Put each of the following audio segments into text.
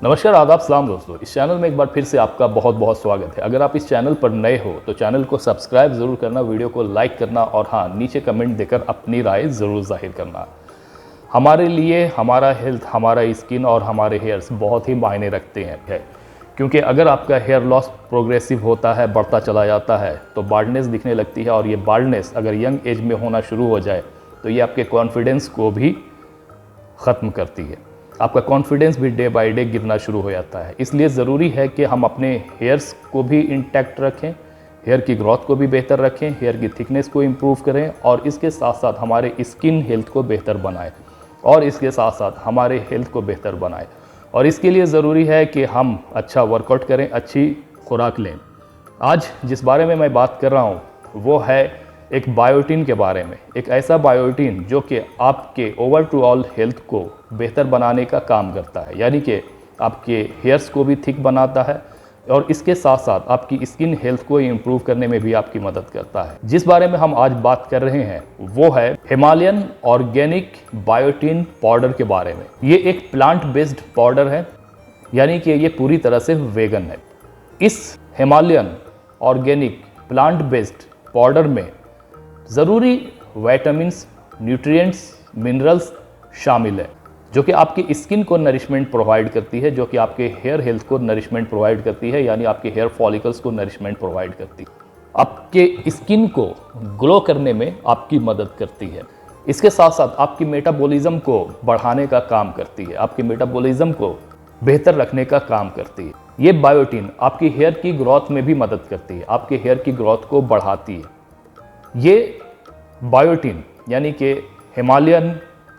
नमस्कार, आदाब, सलाम दोस्तों। इस चैनल में एक बार फिर से आपका बहुत बहुत स्वागत है। अगर आप इस चैनल पर नए हो तो चैनल को सब्सक्राइब ज़रूर करना, वीडियो को लाइक करना और हाँ, नीचे कमेंट देकर अपनी राय ज़रूर जाहिर करना। हमारे लिए हमारा हेल्थ, हमारा स्किन और हमारे हेयर्स बहुत ही मायने रखते हैं क्योंकि अगर आपका हेयर लॉस प्रोग्रेसिव होता है, बढ़ता चला जाता है तो बाल्डनेस दिखने लगती है और ये बाल्डनेस अगर यंग एज में होना शुरू हो जाए तो ये आपके कॉन्फिडेंस को भी ख़त्म करती है। आपका कॉन्फिडेंस भी डे बाय डे गिरना शुरू हो जाता है। इसलिए ज़रूरी है कि हम अपने हेयर्स को भी इंटैक्ट रखें, हेयर की ग्रोथ को भी बेहतर रखें, हेयर की थिकनेस को इम्प्रूव करें और इसके साथ साथ हमारे स्किन हेल्थ को बेहतर बनाएं और इसके साथ साथ हमारे हेल्थ को बेहतर बनाएं। और इसके लिए ज़रूरी है कि हम अच्छा वर्कआउट करें, अच्छी खुराक लें। आज जिस बारे में मैं बात कर रहा हूँ वो है एक बायोटिन के बारे में। एक ऐसा बायोटिन जो कि आपके ओवरऑल हेल्थ को बेहतर बनाने का काम करता है, यानी कि आपके हेयर्स को भी थिक बनाता है और इसके साथ साथ आपकी स्किन हेल्थ को इम्प्रूव करने में भी आपकी मदद करता है। जिस बारे में हम आज बात कर रहे हैं वो है हिमालयन ऑर्गेनिक बायोटिन पाउडर के बारे में। ये एक प्लांट बेस्ड पाउडर है, यानी कि ये पूरी तरह से वेगन है। इस Himalayan organic plant based powder में ज़रूरी विटामिन्स, न्यूट्रिएंट्स, मिनरल्स शामिल है जो कि आपकी स्किन को नरिशमेंट प्रोवाइड करती है, जो कि आपके हेयर हेल्थ को नरिशमेंट प्रोवाइड करती है, यानी आपके हेयर फॉलिकल्स को नरिशमेंट प्रोवाइड करती है, आपके स्किन को ग्लो करने में आपकी मदद करती है। इसके साथ साथ आपकी मेटाबॉलिज्म को बढ़ाने का काम करती है, आपके मेटाबॉलिज्म को बेहतर रखने का काम करती है। ये बायोटिन आपकी हेयर की ग्रोथ में भी मदद करती है, आपके हेयर की ग्रोथ को बढ़ाती है। ये बायोटिन यानी कि Himalayan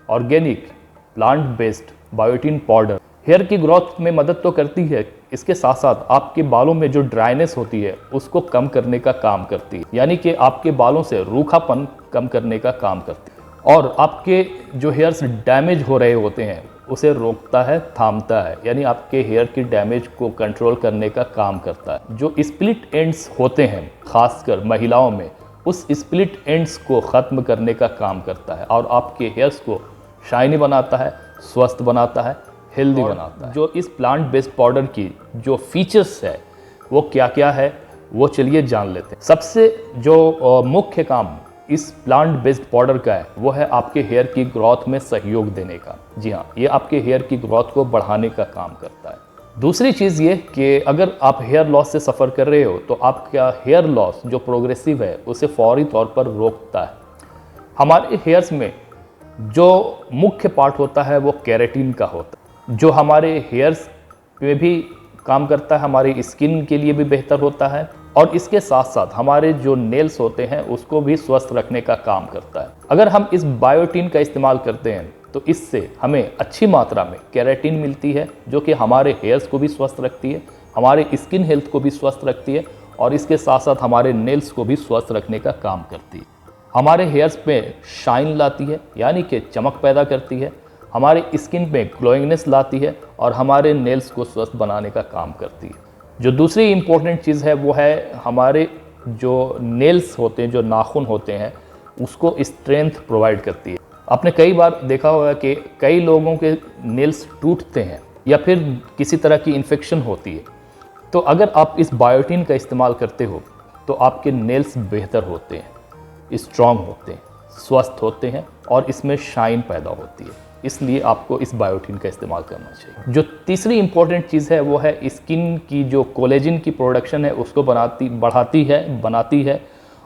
organic plant based biotin powder hair की ग्रोथ में मदद तो करती है, इसके साथ साथ आपके बालों में जो ड्राइनेस होती है उसको कम करने का काम करती है, यानी कि आपके बालों से रूखापन कम करने का काम करती है और आपके जो हेयर्स डैमेज हो रहे होते हैं उसे रोकता है, थामता है, यानी आपके हेयर की डैमेज को कंट्रोल करने का काम करता है। जो स्प्लिट एंड्स होते हैं खासकर महिलाओं में, उस स्प्लिट एंड्स को ख़त्म करने का काम करता है और आपके हेयर्स को शाइनी बनाता है, स्वस्थ बनाता है, हेल्दी बनाता है। जो इस प्लांट बेस्ड पाउडर की जो फीचर्स है वो क्या क्या है वो चलिए जान लेते हैं। सबसे जो मुख्य काम इस प्लांट बेस्ड पाउडर का है वो है आपके हेयर की ग्रोथ में सहयोग देने का। जी हाँ, ये आपके हेयर की ग्रोथ को बढ़ाने का काम करता है। दूसरी चीज़ ये कि अगर आप हेयर लॉस से सफ़र कर रहे हो तो आपका हेयर लॉस जो प्रोग्रेसिव है उसे फौरी तौर पर रोकता है। हमारे हेयर्स में जो मुख्य पार्ट होता है वो केराटिन का होता है, जो हमारे हेयर्स पे भी काम करता है, हमारी स्किन के लिए भी बेहतर होता है और इसके साथ साथ हमारे जो नेल्स होते हैं उसको भी स्वस्थ रखने का काम करता है। अगर हम इस बायोटिन का इस्तेमाल करते हैं तो इससे हमें अच्छी मात्रा में केराटिन मिलती है जो कि हमारे हेयर्स को भी स्वस्थ रखती है, हमारे स्किन हेल्थ को भी स्वस्थ रखती है और इसके साथ साथ हमारे नेल्स को भी स्वस्थ रखने का काम करती है। हमारे हेयर्स पे शाइन लाती है, यानी कि चमक पैदा करती है, हमारे स्किन पे ग्लोइंगनेस लाती है और हमारे नेल्स को स्वस्थ बनाने का काम करती है। जो दूसरी इम्पोर्टेंट चीज़ है वो है हमारे जो नेल्स होते हैं, जो नाखून होते हैं, उसको स्ट्रेंथ प्रोवाइड करती है। आपने कई बार देखा होगा कि कई लोगों के नेल्स टूटते हैं या फिर किसी तरह की इन्फेक्शन होती है, तो अगर आप इस बायोटिन का इस्तेमाल करते हो तो आपके नेल्स बेहतर होते हैं, स्ट्रॉन्ग होते हैं, स्वस्थ होते हैं और इसमें शाइन पैदा होती है। इसलिए आपको इस बायोटिन का इस्तेमाल करना चाहिए। जो तीसरी इम्पोर्टेंट चीज़ है वो है स्किन की जो कोलेजन की प्रोडक्शन है उसको बनाती है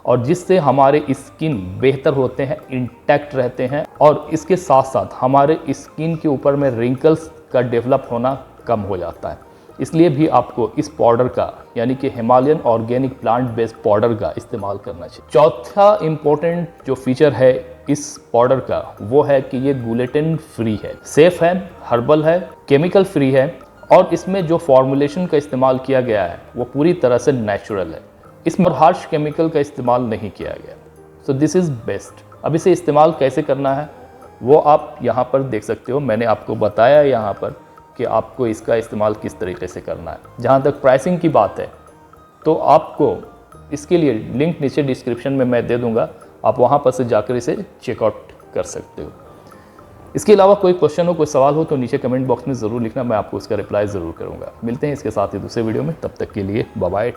और जिससे हमारे स्किन बेहतर होते हैं, इंटैक्ट रहते हैं और इसके साथ साथ हमारे स्किन के ऊपर में रिंकल्स का डेवलप होना कम हो जाता है। इसलिए भी आपको इस पाउडर का यानी कि Himalayan organic plant based powder का इस्तेमाल करना चाहिए। चौथा इम्पोर्टेंट जो फीचर है इस पाउडर का वो है कि ये ग्लूटेन फ्री है, सेफ है, हर्बल है, केमिकल फ्री है और इसमें जो फॉर्मुलेशन का इस्तेमाल किया गया है वो पूरी तरह से नेचुरल है। इसमें हार्श केमिकल का इस्तेमाल नहीं किया गया। So this is best. अब इसे इस्तेमाल कैसे करना है वो आप यहाँ पर देख सकते हो। मैंने आपको बताया यहाँ पर कि आपको इसका इस्तेमाल किस तरीके से करना है। जहाँ तक प्राइसिंग की बात है तो आपको इसके लिए लिंक नीचे डिस्क्रिप्शन में मैं दे दूँगा, आप वहाँ पर से जाकर इसे चेकआउट कर सकते हो। इसके अलावा कोई क्वेश्चन हो, कोई सवाल हो तो नीचे कमेंट बॉक्स में ज़रूर लिखना, मैं आपको उसका रिप्लाई ज़रूर करूँगा। मिलते हैं इसके साथ ही दूसरे वीडियो में, तब तक के लिए बाय बाय।